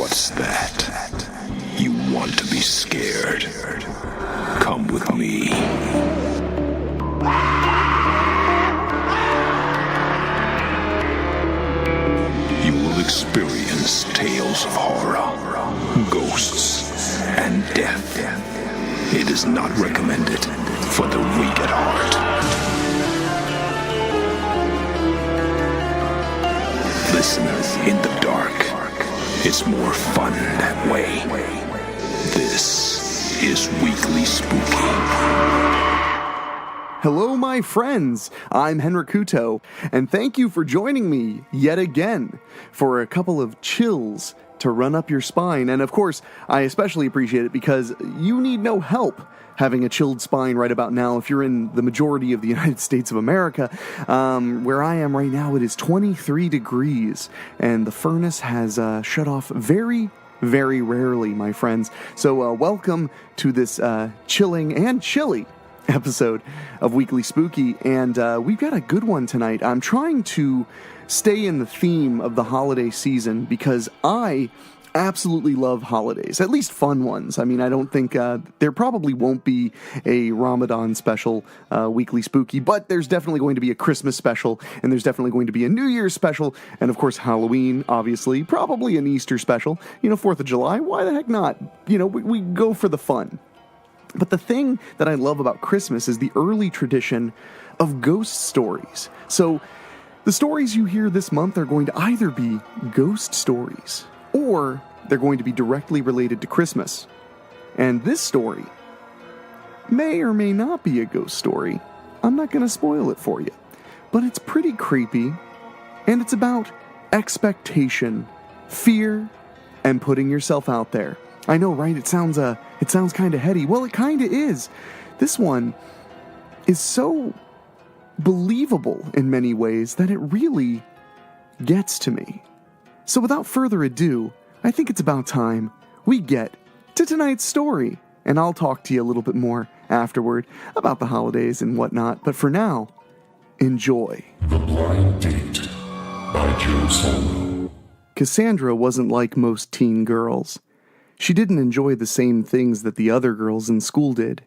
What's that? You want to be scared? Come with me. You will experience tales of horror, ghosts, and death. It is not recommended for the weak at heart. Listen in the dark. It's more fun that way. This is Weekly Spooky. Hello, my friends. I'm Henrik Kuto, and thank you for joining me yet again for a couple of chills to run up your spine. And of course, I especially appreciate it because you need no help having a chilled spine right about now. If you're in the majority of the United States of America, where I am right now, it is 23 degrees, and the furnace has shut off very, very rarely, my friends. So welcome to this chilling and chilly episode of Weekly Spooky, and we've got a good one tonight. I'm trying to stay in the theme of the holiday season because I absolutely love holidays, at least fun ones. I mean, I don't think there probably won't be a Ramadan special Weekly Spooky, but there's definitely going to be a Christmas special, and there's definitely going to be a New Year's special, and of course Halloween, obviously, probably an Easter special, 4th of July, why the heck not? We go for the fun. But the thing that I love about Christmas is the early tradition of ghost stories. So the stories you hear this month are going to either be ghost stories, or they're going to be directly related to Christmas. And this story may or may not be a ghost story. I'm not going to spoil it for you. But it's pretty creepy, and it's about expectation, fear, and putting yourself out there. I know, right? It sounds kind of heady. Well, it kind of is. This one is so believable in many ways that it really gets to me. So without further ado, I think it's about time we get to tonight's story, and I'll talk to you a little bit more afterward about the holidays and whatnot. But for now, enjoy. The Blind Date by Joe Solmo. Cassandra wasn't like most teen girls. She didn't enjoy the same things that the other girls in school did.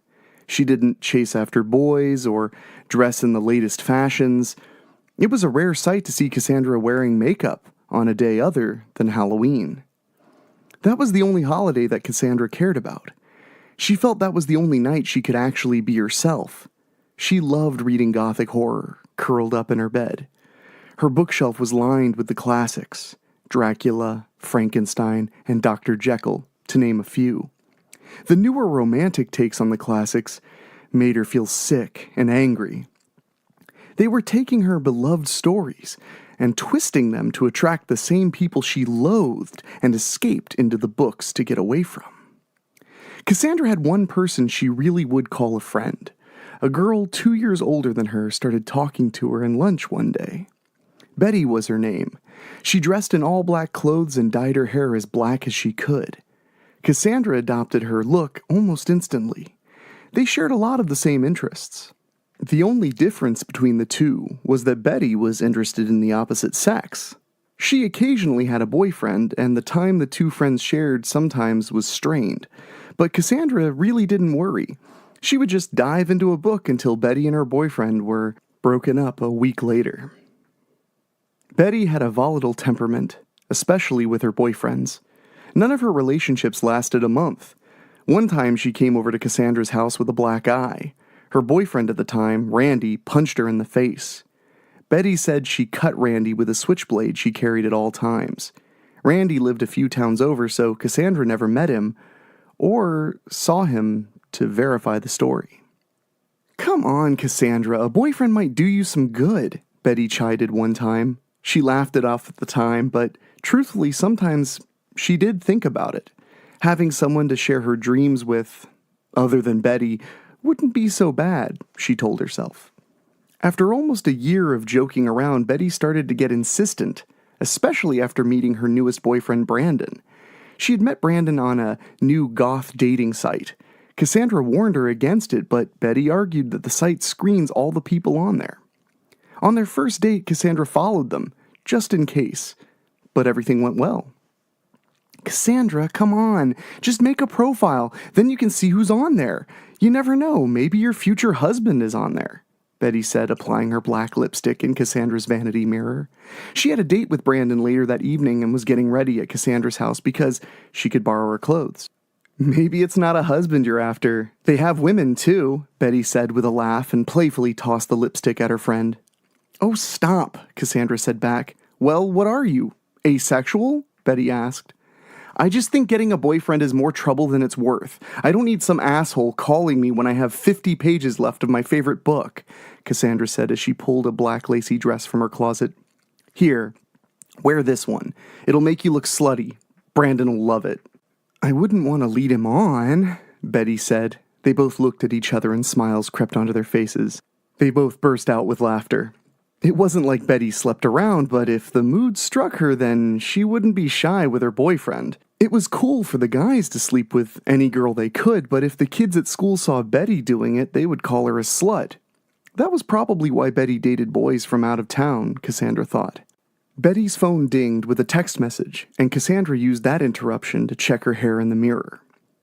She didn't chase after boys or dress in the latest fashions. It was a rare sight to see Cassandra wearing makeup on a day other than Halloween. That was the only holiday that Cassandra cared about. She felt that was the only night she could actually be herself. She loved reading Gothic horror, curled up in her bed. Her bookshelf was lined with the classics, Dracula, Frankenstein, and Dr. Jekyll, to name a few. The newer romantic takes on the classics made her feel sick and angry. They were taking her beloved stories and twisting them to attract the same people she loathed and escaped into the books to get away from. Cassandra had one person she really would call a friend. A girl 2 years older than her started talking to her in lunch one day. Betty was her name. She dressed in all black clothes and dyed her hair as black as she could. Cassandra adopted her look almost instantly. They shared a lot of the same interests. The only difference between the two was that Betty was interested in the opposite sex. She occasionally had a boyfriend, and the time the two friends shared sometimes was strained. But Cassandra really didn't worry. She would just dive into a book until Betty and her boyfriend were broken up a week later. Betty had a volatile temperament, especially with her boyfriends. None of her relationships lasted a month. One time she came over to Cassandra's house with a black eye. Her boyfriend at the time, Randy, punched her in the face. Betty said she cut Randy with a switchblade she carried at all times. Randy lived a few towns over, so Cassandra never met him or saw him to verify the story. "Come on, Cassandra, a boyfriend might do you some good," Betty chided one time. She laughed it off at the time, but truthfully, sometimes she did think about it. Having someone to share her dreams with, other than Betty, wouldn't be so bad, she told herself. After almost a year of joking around, Betty started to get insistent, especially after meeting her newest boyfriend, Brandon. She had met Brandon on a new Goth dating site. Cassandra warned her against it, but Betty argued that the site screens all the people on there. On their first date, Cassandra followed them, just in case, but everything went well. Cassandra, come on. Just make a profile. Then you can see who's on there. You never know. Maybe your future husband is on there, Betty said, applying her black lipstick in Cassandra's vanity mirror. She had a date with Brandon later that evening and was getting ready at Cassandra's house because she could borrow her clothes. Maybe it's not a husband you're after. They have women, too, Betty said with a laugh and playfully tossed the lipstick at her friend. Oh, stop, Cassandra said back. Well, what are you? Asexual? Betty asked. I just think getting a boyfriend is more trouble than it's worth. I don't need some asshole calling me when I have 50 pages left of my favorite book, Cassandra said as she pulled a black lacy dress from her closet. Here, wear this one. It'll make you look slutty. Brandon will love it. I wouldn't want to lead him on, Betty said. They both looked at each other and smiles crept onto their faces. They both burst out with laughter. It wasn't like Betty slept around, but if the mood struck her, then she wouldn't be shy with her boyfriend. It was cool for the guys to sleep with any girl they could, but if the kids at school saw Betty doing it, they would call her a slut. That was probably why Betty dated boys from out of town, Cassandra thought. Betty's phone dinged with a text message, and Cassandra used that interruption to check her hair in the mirror.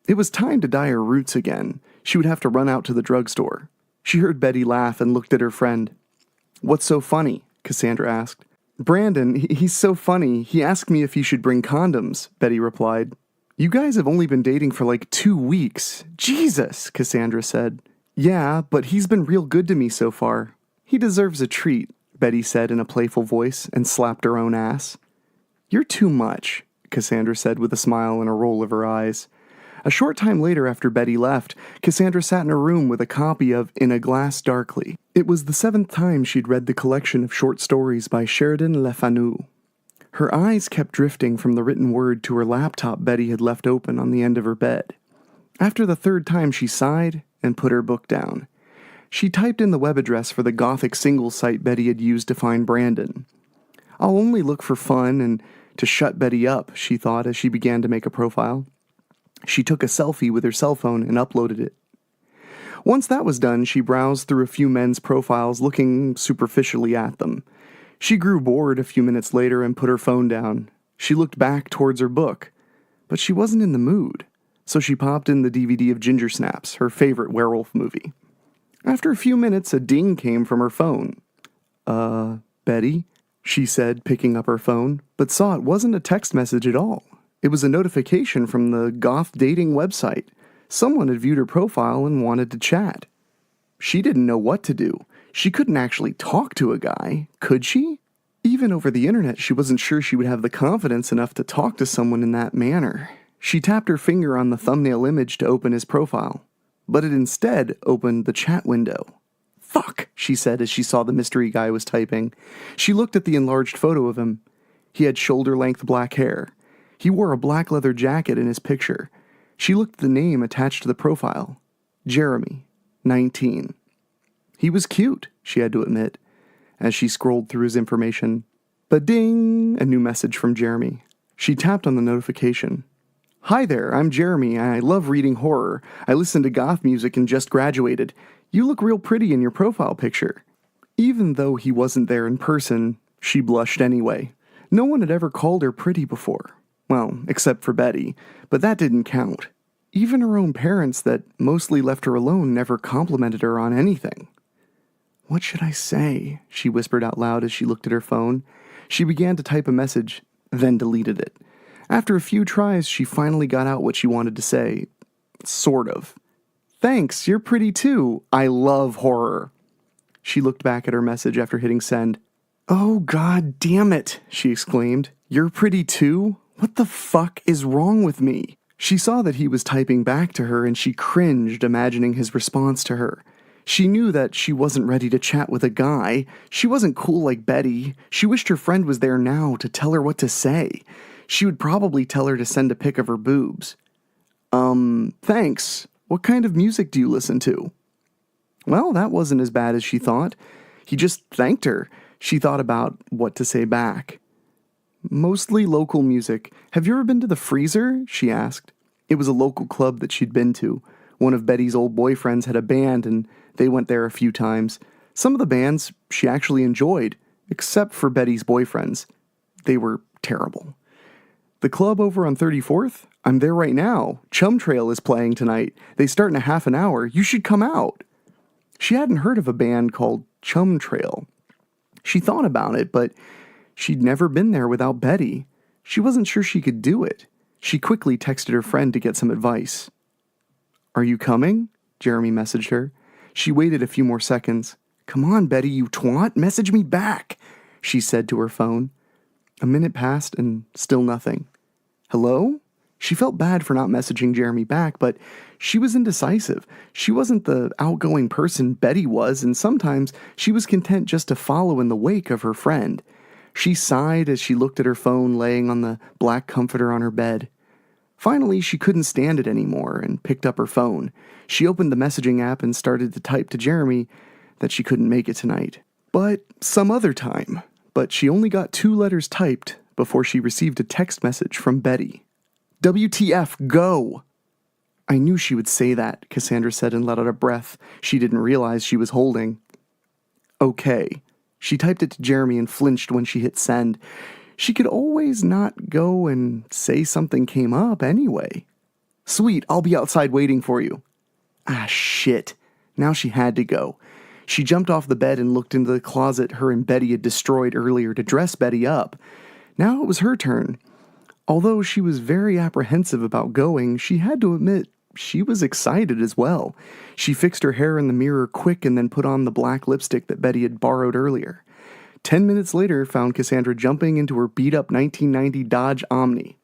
It was time to dye her roots again. She would have to run out to the drugstore. She heard Betty laugh and looked at her friend. What's so funny? Cassandra asked. Brandon, he's so funny. He asked me if he should bring condoms, Betty replied. You guys have only been dating for like 2 weeks. Jesus, Cassandra said. Yeah, but he's been real good to me so far. He deserves a treat, Betty said in a playful voice and slapped her own ass. You're too much, Cassandra said with a smile and a roll of her eyes. A short time later after Betty left, Cassandra sat in her room with a copy of In a Glass Darkly. It was the 7th time she'd read the collection of short stories by Sheridan Le Fanu. Her eyes kept drifting from the written word to her laptop Betty had left open on the end of her bed. After the 3rd time she sighed and put her book down. She typed in the web address for the Gothic single site Betty had used to find Brandon. I'll only look for fun and to shut Betty up, she thought as she began to make a profile. She took a selfie with her cell phone and uploaded it. Once that was done, she browsed through a few men's profiles, looking superficially at them. She grew bored a few minutes later and put her phone down. She looked back towards her book, but she wasn't in the mood, so she popped in the DVD of Ginger Snaps, her favorite werewolf movie. After a few minutes, a ding came from her phone. Betty? She said, picking up her phone, but saw it wasn't a text message at all. It was a notification from the Goth dating website. Someone had viewed her profile and wanted to chat. She didn't know what to do. She couldn't actually talk to a guy, could she? Even over the internet, she wasn't sure she would have the confidence enough to talk to someone in that manner. She tapped her finger on the thumbnail image to open his profile, but it instead opened the chat window. Fuck, she said as she saw the mystery guy was typing. She looked at the enlarged photo of him. He had shoulder-length black hair. He wore a black leather jacket in his picture. She looked at the name attached to the profile. Jeremy, 19. He was cute, she had to admit, as she scrolled through his information. Ba-ding! A new message from Jeremy. She tapped on the notification. Hi there, I'm Jeremy. I love reading horror. I listen to goth music and just graduated. You look real pretty in your profile picture. Even though he wasn't there in person, she blushed anyway. No one had ever called her pretty before. Well, except for Betty, but that didn't count. Even her own parents that mostly left her alone never complimented her on anything. What should I say? She whispered out loud as she looked at her phone. She began to type a message, then deleted it. After a few tries, she finally got out what she wanted to say. Sort of. Thanks, you're pretty too. I love horror. She looked back at her message after hitting send. Oh, god damn it, she exclaimed. You're pretty too? What the fuck is wrong with me? She saw that he was typing back to her and she cringed, imagining his response to her. She knew that she wasn't ready to chat with a guy. She wasn't cool like Betty. She wished her friend was there now to tell her what to say. She would probably tell her to send a pic of her boobs. Thanks. What kind of music do you listen to? Well, that wasn't as bad as she thought. He just thanked her. She thought about what to say back. Mostly local music. Have you ever been to the Freezer? She asked. It was a local club that she'd been to. One of Betty's old boyfriends had a band, and they went there a few times. Some of the bands she actually enjoyed, except for Betty's boyfriends. They were terrible. The club over on 34th? I'm there right now. Chum Trail is playing tonight. They start in a half an hour. You should come out. She hadn't heard of a band called Chum Trail. She thought about it, but she'd never been there without Betty. She wasn't sure she could do it. She quickly texted her friend to get some advice. Are you coming? Jeremy messaged her. She waited a few more seconds. Come on, Betty, you twat. Message me back, she said to her phone. A minute passed and still nothing. Hello? She felt bad for not messaging Jeremy back, but she was indecisive. She wasn't the outgoing person Betty was, and sometimes she was content just to follow in the wake of her friend. She sighed as she looked at her phone laying on the black comforter on her bed. Finally, she couldn't stand it anymore and picked up her phone. She opened the messaging app and started to type to Jeremy that she couldn't make it tonight. But some other time. But she only got 2 letters typed before she received a text message from Betty. WTF, go! I knew she would say that, Cassandra said and let out a breath she didn't realize she was holding. Okay. She typed it to Jeremy and flinched when she hit send. She could always not go and say something came up anyway. Sweet, I'll be outside waiting for you. Ah, shit. Now she had to go. She jumped off the bed and looked into the closet her and Betty had destroyed earlier to dress Betty up. Now it was her turn. Although she was very apprehensive about going, she had to admit she was excited as well. She fixed her hair in the mirror quick and then put on the black lipstick that Betty had borrowed earlier. 10 minutes later, found Cassandra jumping into her beat-up 1990 Dodge Omni.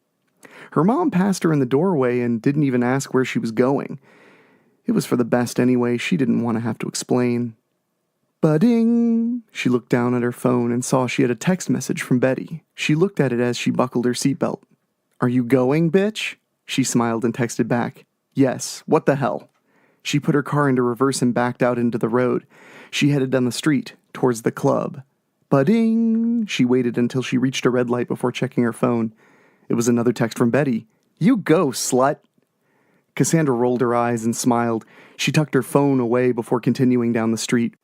Her mom passed her in the doorway and didn't even ask where she was going. It was for the best anyway. She didn't want to have to explain. Ba-ding! She looked down at her phone and saw she had a text message from Betty. She looked at it as she buckled her seatbelt. Are you going, bitch? She smiled and texted back. Yes, what the hell? She put her car into reverse and backed out into the road. She headed down the street, towards the club. Ba-ding! She waited until she reached a red light before checking her phone. It was another text from Betty. You go, slut! Cassandra rolled her eyes and smiled. She tucked her phone away before continuing down the street.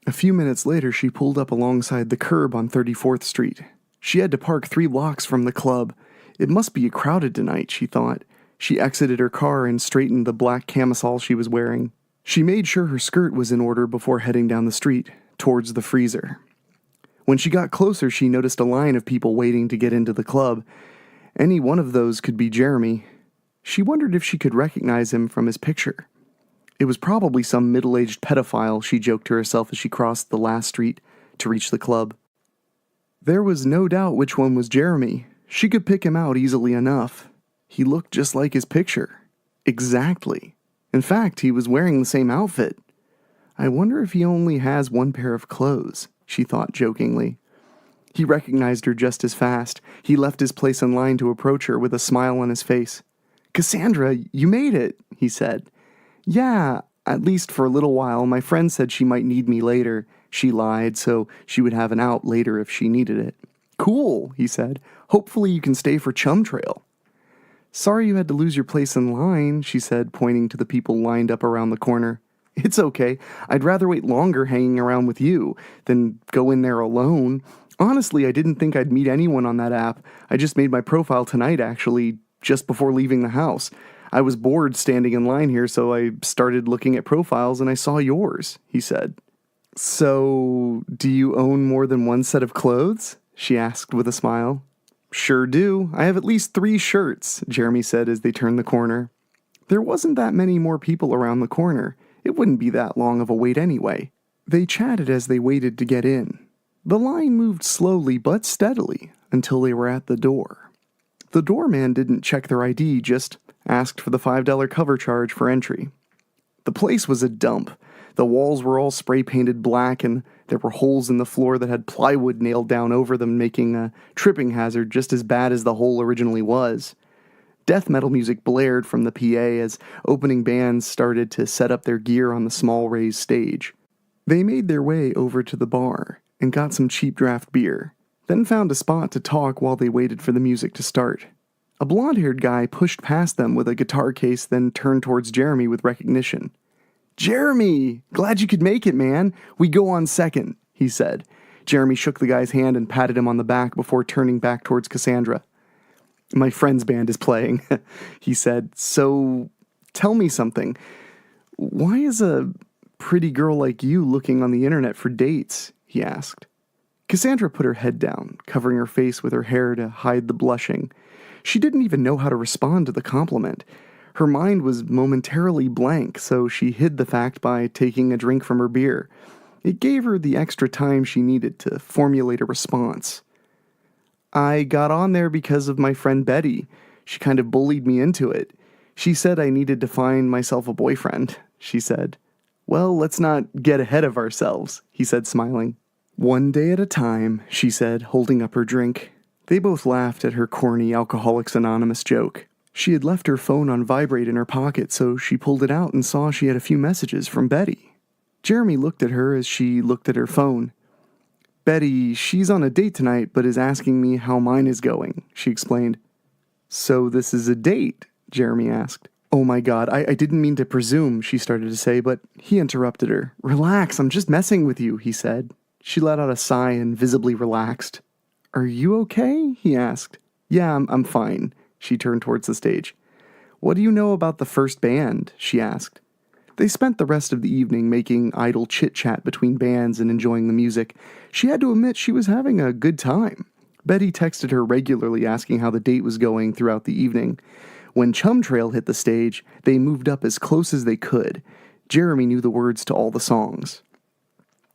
A few minutes later, she pulled up alongside the curb on 34th Street. She had to park 3 blocks from the club. It must be crowded tonight, she thought. She exited her car and straightened the black camisole she was wearing. She made sure her skirt was in order before heading down the street, towards the freezer. When she got closer, she noticed a line of people waiting to get into the club. Any one of those could be Jeremy. She wondered if she could recognize him from his picture. It was probably some middle-aged pedophile, she joked to herself as she crossed the last street to reach the club. There was no doubt which one was Jeremy. She could pick him out easily enough. He looked just like his picture. Exactly. In fact, he was wearing the same outfit. I wonder if he only has 1 pair of clothes, she thought jokingly. He recognized her just as fast. He left his place in line to approach her with a smile on his face. Cassandra, you made it, he said. Yeah, at least for a little while. My friend said she might need me later. She lied, so she would have an out later if she needed it. Cool, he said. Hopefully you can stay for Chum Trail. Sorry you had to lose your place in line, she said, pointing to the people lined up around the corner. It's okay. I'd rather wait longer hanging around with you than go in there alone. Honestly, I didn't think I'd meet anyone on that app. I just made my profile tonight, actually, just before leaving the house. I was bored standing in line here, so I started looking at profiles and I saw yours, he said. So, do you own more than 1 set of clothes? She asked with a smile. Sure do. I have at least 3 shirts, Jeremy said as they turned the corner. There wasn't that many more people around the corner. It wouldn't be that long of a wait anyway. They chatted as they waited to get in. The line moved slowly but steadily until they were at the door. The doorman didn't check their ID, just asked for the $5 cover charge for entry. The place was a dump. The walls were all spray-painted black, and there were holes in the floor that had plywood nailed down over them, making a tripping hazard just as bad as the hole originally was. Death metal music blared from the PA as opening bands started to set up their gear on the small raised stage. They made their way over to the bar and got some cheap draft beer, then found a spot to talk while they waited for the music to start. A blonde-haired guy pushed past them with a guitar case, then turned towards Jeremy with recognition. Jeremy! Glad you could make it, man. We go on second, he said. Jeremy shook the guy's hand and patted him on the back before turning back towards Cassandra. My friend's band is playing, he said. So, tell me something. Why is a pretty girl like you looking on the internet for dates? He asked. Cassandra put her head down, covering her face with her hair to hide the blushing. She didn't even know how to respond to the compliment. Her mind was momentarily blank, so she hid the fact by taking a drink from her beer. It gave her the extra time she needed to formulate a response. I got on there because of my friend Betty. She kind of bullied me into it. She said I needed to find myself a boyfriend, she said. Well, let's not get ahead of ourselves, he said, smiling. One day at a time, she said, holding up her drink. They both laughed at her corny Alcoholics Anonymous joke. She had left her phone on vibrate in her pocket, so she pulled it out and saw she had a few messages from Betty. Jeremy looked at her as she looked at her phone. Betty, she's on a date tonight, but is asking me how mine is going, she explained. So this is a date? Jeremy asked. Oh my God, I didn't mean to presume, she started to say, but he interrupted her. Relax, I'm just messing with you, he said. She let out a sigh and visibly relaxed. Are you okay? He asked. Yeah, I'm fine. She turned towards the stage. What do you know about the first band? She asked. They spent the rest of the evening making idle chit-chat between bands and enjoying the music. She had to admit she was having a good time. Betty texted her regularly asking how the date was going throughout the evening. When Chum Trail hit the stage, they moved up as close as they could. Jeremy knew the words to all the songs.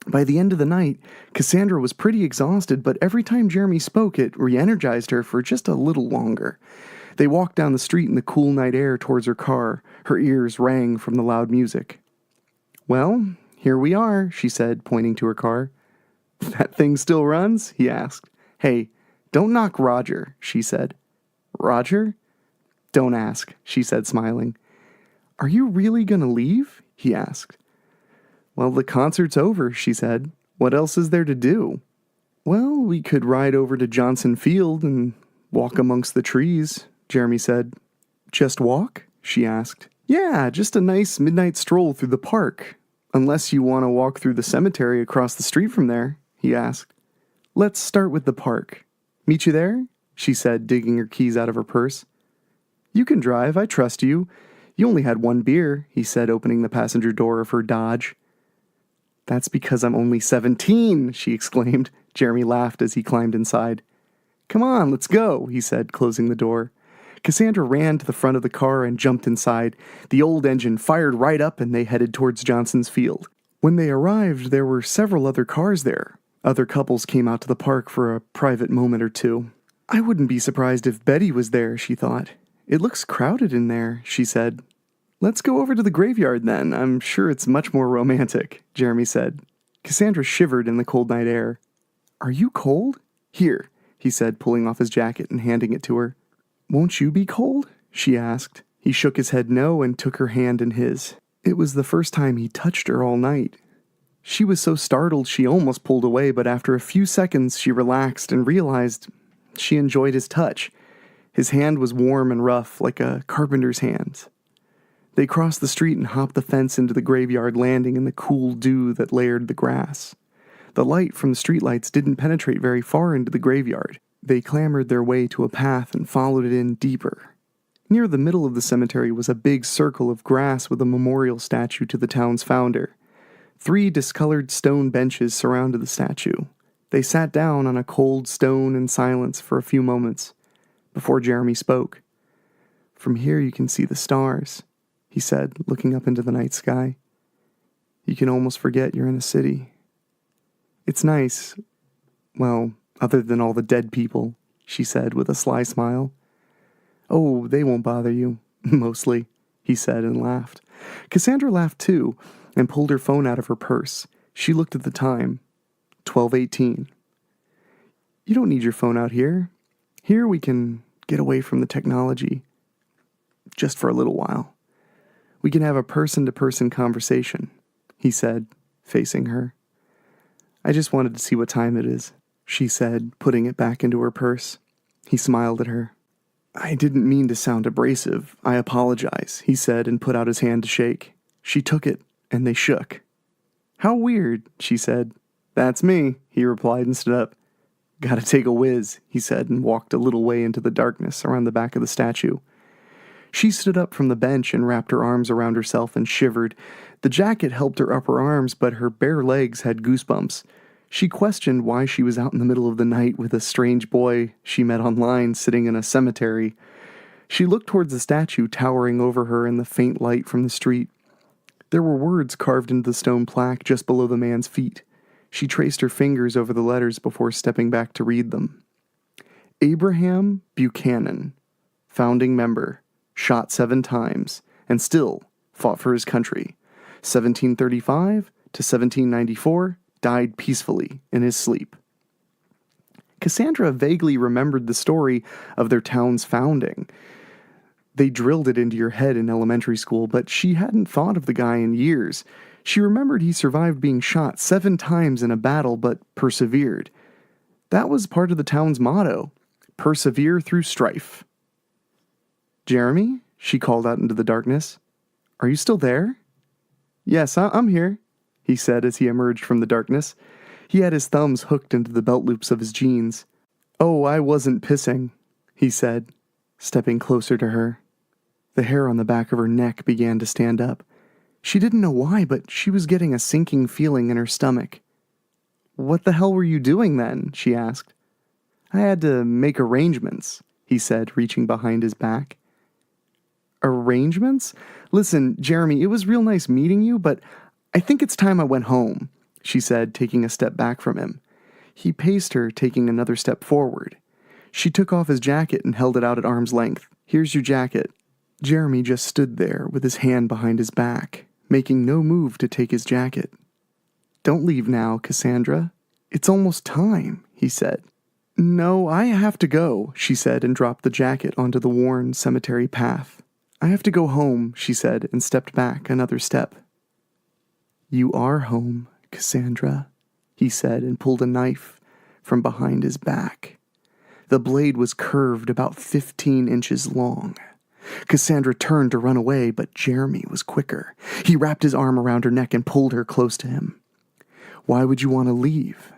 By the end of the night, Cassandra was pretty exhausted, but every time Jeremy spoke, it re-energized her for just a little longer. They walked down the street in the cool night air towards her car. Her ears rang from the loud music. Well, here we are, she said, pointing to her car. That thing still runs? He asked. Hey, don't knock Roger, she said. Roger? Don't ask, she said, smiling. Are you really going to leave? He asked. Well, the concert's over, she said. What else is there to do? Well, we could ride over to Johnson Field and walk amongst the trees, Jeremy said. Just walk? She asked. Yeah, just a nice midnight stroll through the park. Unless you want to walk through the cemetery across the street from there, he asked. Let's start with the park. Meet you there? She said, digging her keys out of her purse. You can drive, I trust you. You only had one beer, he said, opening the passenger door of her Dodge. That's because I'm only 17, she exclaimed. Jeremy laughed as he climbed inside. Come on, let's go, he said, closing the door. Cassandra ran to the front of the car and jumped inside. The old engine fired right up and they headed towards Johnson's Field. When they arrived, there were several other cars there. Other couples came out to the park for a private moment or two. I wouldn't be surprised if Betty was there, she thought. It looks crowded in there, she said. Let's go over to the graveyard then. I'm sure it's much more romantic, Jeremy said. Cassandra shivered in the cold night air. Are you cold? Here, he said, pulling off his jacket and handing it to her. Won't you be cold? She asked. He shook his head no and took her hand in his. It was the first time he touched her all night. She was so startled she almost pulled away, but after a few seconds she relaxed and realized she enjoyed his touch. His hand was warm and rough, like a carpenter's hands. They crossed the street and hopped the fence into the graveyard, landing in the cool dew that layered the grass. The light from the streetlights didn't penetrate very far into the graveyard. They clambered their way to a path and followed it in deeper. Near the middle of the cemetery was a big circle of grass with a memorial statue to the town's founder. 3 discolored stone benches surrounded the statue. They sat down on a cold stone in silence for a few moments before Jeremy spoke. From here you can see the stars, he said, looking up into the night sky. You can almost forget you're in a city. It's nice. Well, other than all the dead people, she said with a sly smile. Oh, they won't bother you, mostly, he said and laughed. Cassandra laughed too and pulled her phone out of her purse. She looked at the time. 12:18. You don't need your phone out here. Here we can get away from the technology. Just for a little while. We can have a person-to-person conversation, he said, facing her. I just wanted to see what time it is, she said, putting it back into her purse. He smiled at her. I didn't mean to sound abrasive. I apologize, he said and put out his hand to shake. She took it, and they shook. How weird, she said. That's me, he replied and stood up. Gotta take a whiz, he said, and walked a little way into the darkness around the back of the statue. She stood up from the bench and wrapped her arms around herself and shivered. The jacket helped her upper arms, but her bare legs had goosebumps. She questioned why she was out in the middle of the night with a strange boy she met online sitting in a cemetery. She looked towards the statue towering over her in the faint light from the street. There were words carved into the stone plaque just below the man's feet. She traced her fingers over the letters before stepping back to read them. Abraham Buchanan, founding member, shot 7 times, and still fought for his country. 1735 to 1794, died peacefully in his sleep. Cassandra vaguely remembered the story of their town's founding. They drilled it into your head in elementary school, but she hadn't thought of the guy in years. She remembered he survived being shot 7 times in a battle, but persevered. That was part of the town's motto, persevere through strife. Jeremy? She called out into the darkness. Are you still there? Yes, I'm here, he said as he emerged from the darkness. He had his thumbs hooked into the belt loops of his jeans. Oh, I wasn't pissing, he said, stepping closer to her. The hair on the back of her neck began to stand up. She didn't know why, but she was getting a sinking feeling in her stomach. What the hell were you doing then? She asked. I had to make arrangements, he said, reaching behind his back. Arrangements? Listen, Jeremy, it was real nice meeting you, but I think it's time I went home, she said, taking a step back from him. He paced her, taking another step forward. She took off his jacket and held it out at arm's length. Here's your jacket. Jeremy just stood there with his hand behind his back, making no move to take his jacket. Don't leave now, Cassandra. It's almost time, he said. No, I have to go, she said, and dropped the jacket onto the worn cemetery path. I have to go home, she said, and stepped back another step. You are home, Cassandra, he said, and pulled a knife from behind his back. The blade was curved about 15 inches long. Cassandra turned to run away, but Jeremy was quicker. He wrapped his arm around her neck and pulled her close to him. Why would you want to leave?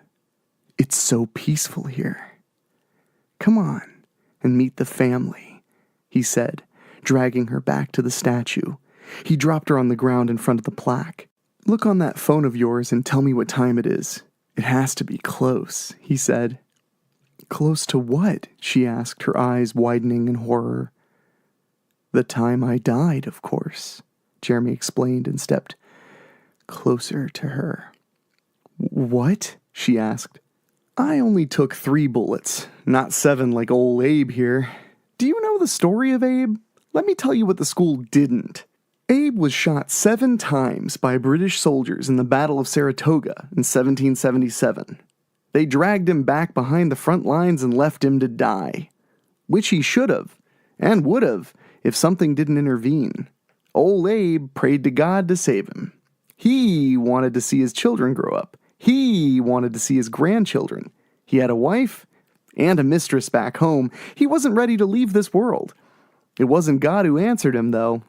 It's so peaceful here. Come on and meet the family, he said, dragging her back to the statue. He dropped her on the ground in front of the plaque. Look on that phone of yours and tell me what time it is. It has to be close, he said. Close to what? She asked, her eyes widening in horror. The time I died, of course, Jeremy explained and stepped closer to her. What? She asked. I only took 3 bullets, not 7 like old Abe here. Do you know the story of Abe? Let me tell you what the school didn't. Abe was shot 7 times by British soldiers in the Battle of Saratoga in 1777. They dragged him back behind the front lines and left him to die. Which he should have, and would have, if something didn't intervene. Old Abe prayed to God to save him. He wanted to see his children grow up. He wanted to see his grandchildren. He had a wife and a mistress back home. He wasn't ready to leave this world. It wasn't God who answered him, though,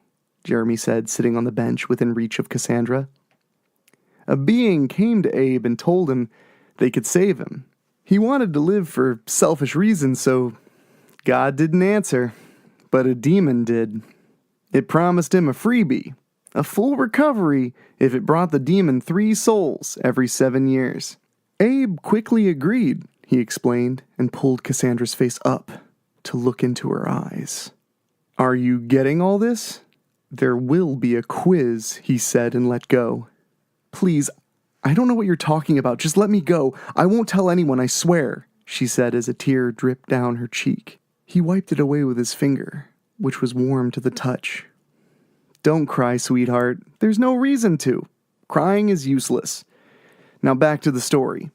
Jeremy said, sitting on the bench within reach of Cassandra. A being came to Abe and told him they could save him. He wanted to live for selfish reasons, so God didn't answer. But a demon did. It promised him a freebie, a full recovery if it brought the demon 3 souls every 7 years. Abe quickly agreed, he explained, and pulled Cassandra's face up to look into her eyes. Are you getting all this? There will be a quiz, he said, and let go. Please, I don't know what you're talking about. Just let me go. I won't tell anyone, I swear, she said as a tear dripped down her cheek. He wiped it away with his finger, which was warm to the touch. Don't cry, sweetheart. There's no reason to. Crying is useless. Now back to the story.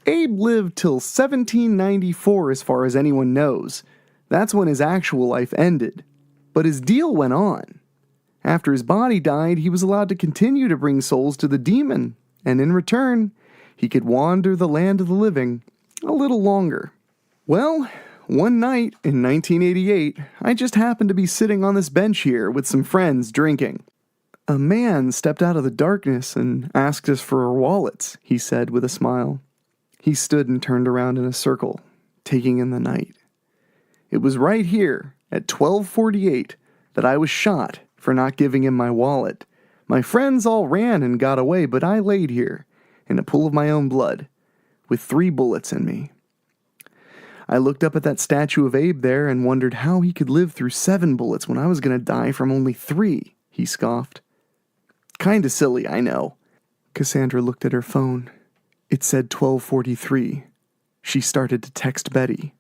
Abe lived till 1794 as far as anyone knows. That's when his actual life ended. But his deal went on. After his body died, he was allowed to continue to bring souls to the demon, and in return, he could wander the land of the living a little longer. Well, one night in 1988, I just happened to be sitting on this bench here with some friends drinking. A man stepped out of the darkness and asked us for our wallets, he said with a smile. He stood and turned around in a circle, taking in the night. It was right here, at 12:48, that I was shot for not giving him my wallet. My friends all ran and got away, but I laid here, in a pool of my own blood, with 3 bullets in me. I looked up at that statue of Abe there and wondered how he could live through 7 bullets when I was going to die from only 3, he scoffed. Kinda silly, I know. Cassandra looked at her phone. It said 12:43. She started to text Betty.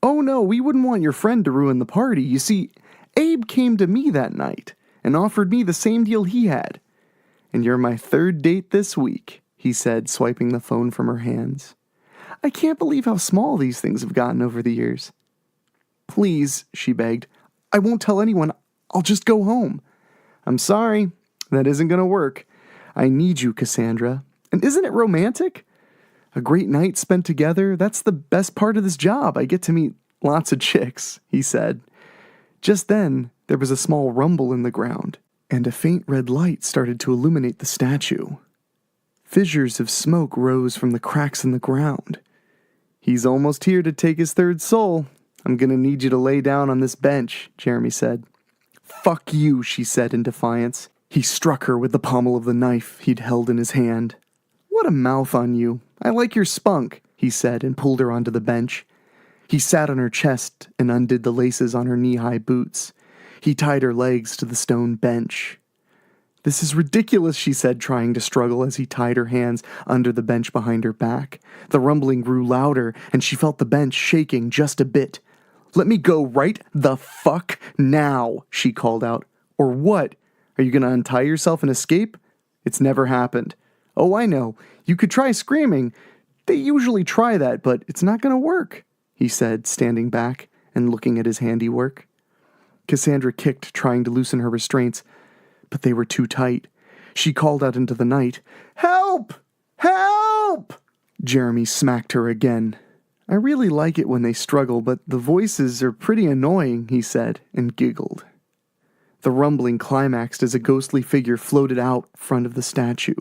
Oh no, we wouldn't want your friend to ruin the party. You see, Abe came to me that night and offered me the same deal he had. And you're my 3rd date this week, he said, swiping the phone from her hands. I can't believe how small these things have gotten over the years. Please, she begged. I won't tell anyone. I'll just go home. I'm sorry. That isn't going to work. I need you, Cassandra. And isn't it romantic? A great night spent together. That's the best part of this job. I get to meet lots of chicks, he said. Just then, there was a small rumble in the ground, and a faint red light started to illuminate the statue. Fissures of smoke rose from the cracks in the ground. He's almost here to take his 3rd soul. I'm gonna need you to lay down on this bench, Jeremy said. Fuck you, she said in defiance. He struck her with the pommel of the knife he'd held in his hand. What a mouth on you. I like your spunk, he said and pulled her onto the bench. He sat on her chest and undid the laces on her knee-high boots. He tied her legs to the stone bench. This is ridiculous, she said, trying to struggle as he tied her hands under the bench behind her back. The rumbling grew louder, and she felt the bench shaking just a bit. Let me go right the fuck now, she called out. Or what? Are you going to untie yourself and escape? It's never happened. Oh, I know. You could try screaming. They usually try that, but it's not going to work, he said, standing back and looking at his handiwork. Cassandra kicked, trying to loosen her restraints, but they were too tight. She called out into the night, Help! Help! Jeremy smacked her again. I really like it when they struggle, but the voices are pretty annoying, he said, and giggled. The rumbling climaxed as a ghostly figure floated out front of the statue.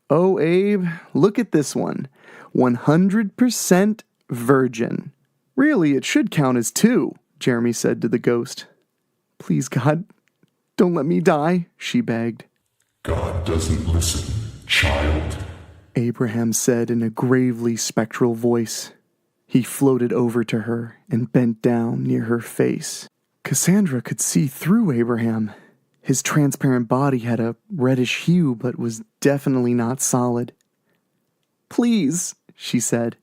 Oh, Abe, look at this one. 100% virgin. Really, it should count as 2, Jeremy said to the ghost. Please, God, don't let me die, she begged. God doesn't listen, child, Abraham said in a gravely spectral voice. He floated over to her and bent down near her face. Cassandra could see through Abraham. His transparent body had a reddish hue, but was definitely not solid. Please, she said.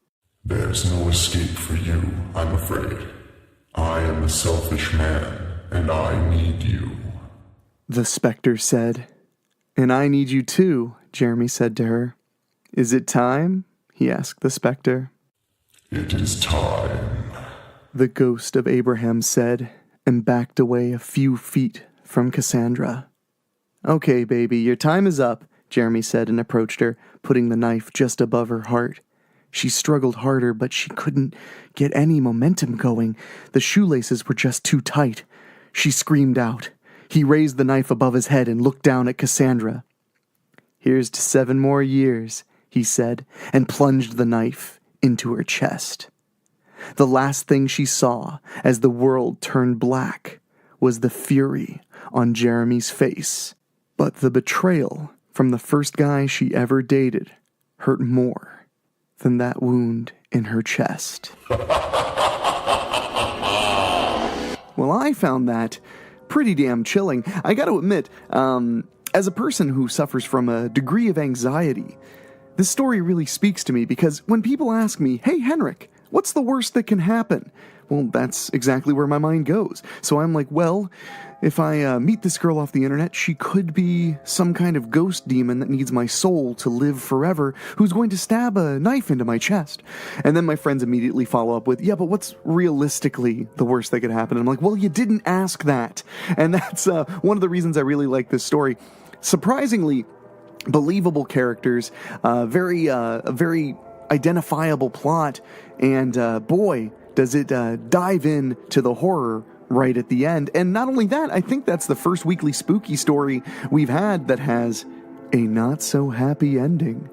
There's no escape for you, I'm afraid. I am a selfish man, and I need you. The specter said. And I need you too, Jeremy said to her. Is it time? He asked the specter. It is time, the ghost of Abraham said, and backed away a few feet from Cassandra. Okay, baby, your time is up, Jeremy said and approached her, putting the knife just above her heart. She struggled harder, but she couldn't get any momentum going. The shoelaces were just too tight. She screamed out. He raised the knife above his head and looked down at Cassandra. Here's to 7 more years, he said, and plunged the knife into her chest. The last thing she saw as the world turned black was the fury on Jeremy's face. But the betrayal from the first guy she ever dated hurt more than that wound in her chest. Well, I found that pretty damn chilling. I gotta admit, as a person who suffers from a degree of anxiety, this story really speaks to me because when people ask me, hey, Henrik, what's the worst that can happen? Well, that's exactly where my mind goes. So I'm like, well, if I meet this girl off the internet, she could be some kind of ghost demon that needs my soul to live forever, who's going to stab a knife into my chest. And then my friends immediately follow up with, yeah, but what's realistically the worst that could happen? And I'm like, well, you didn't ask that. And that's one of the reasons I really like this story. Surprisingly, believable characters, very identifiable plot, and boy, does it dive in to the horror right at the end. And not only that, I think that's the first weekly spooky story we've had that has a not-so-happy ending.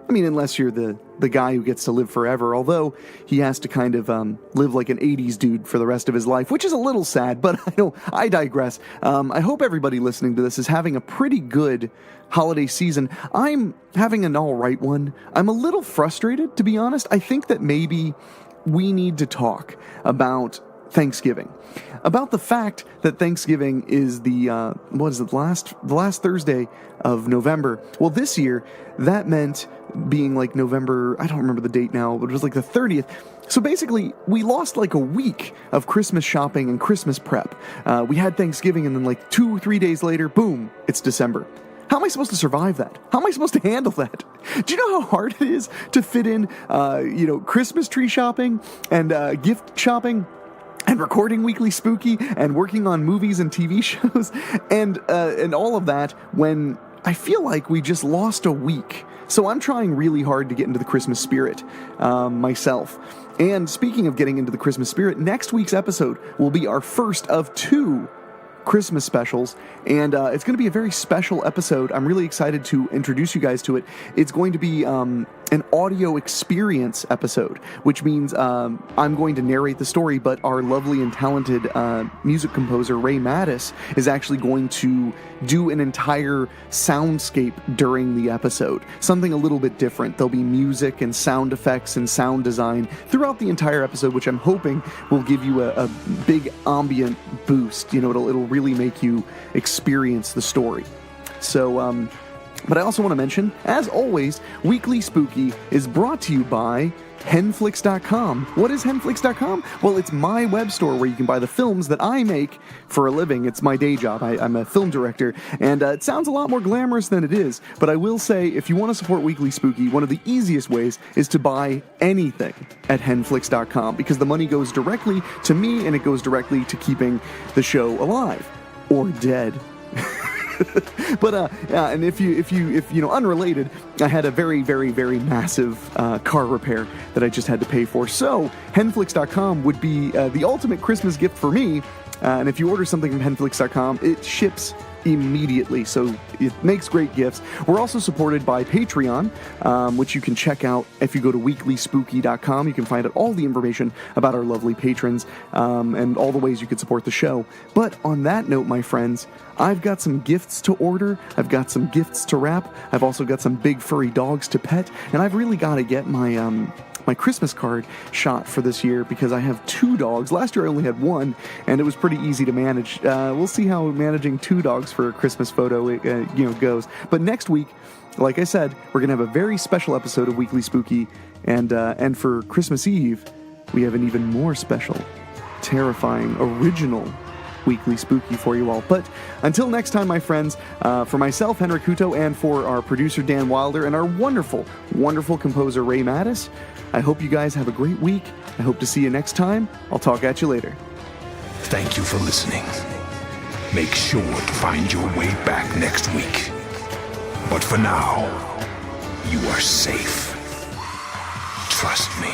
I mean, unless you're the guy who gets to live forever, although he has to kind of live like an 80s dude for the rest of his life, which is a little sad, but I digress. I hope everybody listening to this is having a pretty good holiday season. I'm having an all right one. I'm a little frustrated, to be honest. I think that maybe we need to talk about Thanksgiving. About the fact that Thanksgiving is the last Thursday of November. Well, this year, that meant being like November, I don't remember the date now, but it was like the 30th. So basically, we lost like a week of Christmas shopping and Christmas prep. We had Thanksgiving, and then like 2 or 3 days later, boom, it's December. How am I supposed to survive that? How am I supposed to handle that? Do you know how hard it is to fit in, Christmas tree shopping and gift shopping? And recording Weekly Spooky and working on movies and TV shows and all of that when I feel like we just lost a week. So I'm trying really hard to get into the Christmas spirit myself. And speaking of getting into the Christmas spirit, next week's episode will be our first of 2 Christmas specials, and it's going to be a very special episode. I'm really excited to introduce you guys to it. It's going to be an audio experience episode, which means I'm going to narrate the story, but our lovely and talented music composer, Ray Mattis, is actually going to do an entire soundscape during the episode. Something a little bit different. There'll be music and sound effects and sound design throughout the entire episode, which I'm hoping will give you a big ambient boost. It'll really make you experience the story. So, but I also want to mention, as always, Weekly Spooky is brought to you by Henflix.com. What is Henflix.com? Well, it's my web store where you can buy the films that I make for a living. It's my day job. I'm a film director, and it sounds a lot more glamorous than it is, but I will say, if you want to support Weekly Spooky, one of the easiest ways is to buy anything at Henflix.com, because the money goes directly to me, and it goes directly to keeping the show alive. Or dead. But and if unrelated, I had a very, very, very massive car repair that I just had to pay for. So Henflix.com would be the ultimate Christmas gift for me. And if you order something from Henflix.com, it ships immediately, so it makes great gifts. We're also supported by Patreon, which you can check out if you go to weeklyspooky.com. You can find out all the information about our lovely patrons and all the ways you could support the show. But on that note, my friends, I've got some gifts to order. I've got some gifts to wrap. I've also got some big furry dogs to pet, and I've really got to get my Christmas card shot for this year, because I have 2 dogs. Last year I only had 1, and it was pretty easy to manage. We'll see how managing 2 dogs for a Christmas photo goes. But next week, like I said, we're gonna have a very special episode of Weekly Spooky, and for Christmas Eve, we have an even more special, terrifying, original Weekly Spooky for you all. But until next time, my friends, for myself, Henrik Hutto, and for our producer, Dan Wilder, and our wonderful, wonderful composer, Ray Mattis, I hope you guys have a great week. I hope to see you next time. I'll talk at you later. Thank you for listening. Make sure to find your way back next week. But for now, you are safe. Trust me.